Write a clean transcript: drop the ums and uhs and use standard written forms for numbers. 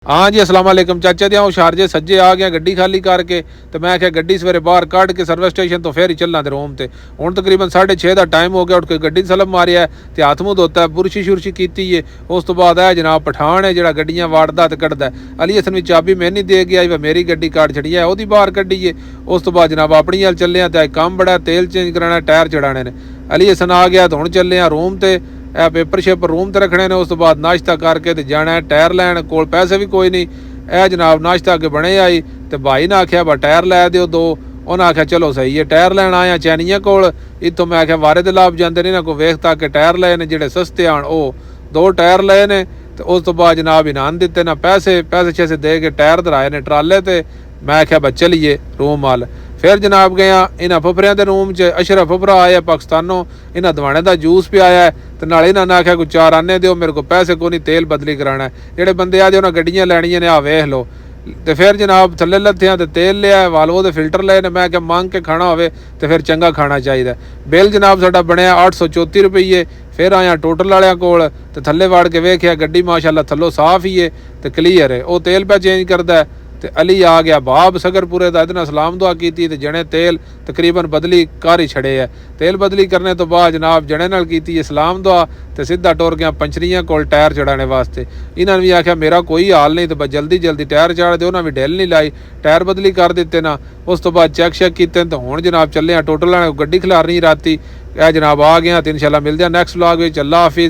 हाँ जी, अस्सलाम वालेकुम चाचा जी। हूँ शारजे सज्जे आ गया गड्डी खाली करके, तो मैं आख्या गड्डी सवेरे बाहर कढ़ के सर्विस स्टेशन तो फिर ही चलना ते रोम ते। हुण तकरीबन 6:30 का टाइम हो गया। उठ के गड्डी सलम मारिया ते हत्थ मूँह धोता, बुरशी शुरशी कीती है। उस तो बाद है जनाब पठान है जिहड़ा गड्डियां वाड़दा ते कढ़दा। अली हसन भी चाबी मैनू दे गया, वा मेरी गड्डी काट छड़ी है, ओहदी बाहर कड्डी है। उस तो बाद जनाब अपनी हल चले ते काम बड़ा, तेल चेंज कराना, टायर चढ़ाने ने। अली हसन आ गया तो हुण चले रूम ते, पेपर शेपर रूम ते रखने ने। उस तो बाद नाश्ता करके ते जाना है टायर लैन। कोल पैसे भी कोई नहीं। ਇਹ जनाब नाश्ता अगे बने आई तो भाई ने आख्या बा टायर लै दिओ दो। उन्हें आख्या चलो सही है, टायर लैन आया चैनिया कोल। इतों मैं आख्या वारे दे लाभ जाते ने, कोई वेख तक के टायर लए ने जेडे सस्ते आन, वो 2 टायर लए ने। तो उस तो बाद जनाब इनाम दिते ना, पैसे शैसे दे के टायर धराए ने ट्राले ते। मैं आख्या बा चलीए रूम वाल। फिर जनाब गया इन्होंने फुफरिया के रूम च। अशरफ फुफरा आया पाकिस्तानों, इन्हें दवाने का जूस पियाया है। तो नाले इन्होंने आख्या कोई 4 आने दो, मेरे को पैसे को नहीं, तेल बदली कराना है। जेडे बंदे आए उन्हें गड्डियां लैनियां ने, आ वेख लो। तो फिर जनाब थले लत्थियां तो तेल लिया, वाल्वो के फिल्टर लए ने। मैं क्या मंग के खाना होवे तो फिर चंगा खाना चाहिए। बिल जनाब साडा बनया 834 रुपये। फिर आया टोटल वाले कोल तो थले वाड़ के वेख्या गड्डी माशाअल्लाह थल्लों साफ ही है तो क्लीयर है। वो तेल पे चेंज करता है। तो अली आ गया बाब सगरपुरे का, इतना सलाम दुआ की तो जने तेल तकरीबन बदली कर ही छड़े है। तेल बदली करने तो बाद जनाब जने नाल कीती है सलाम दुआ, तो सीधा टुर गया पंचरियां कोल टायर चढ़ाने वास्ते। इन्होंने भी आख्या मेरा कोई हाल नहीं, तो बस जल्दी जल्दी टायर चाड़ दो। उन्होंने भी ढिल नहीं लाई, टायर बदली कर दिते ना। उस तो बाद चेक शेक किए तो हुण जनाब चले टोटल गड्डी खिलारनी राती। जनाब आ गया तो इंशाल्लाह मिलते हैं नेक्स्ट व्लॉग में। अल्लाह हाफिज़।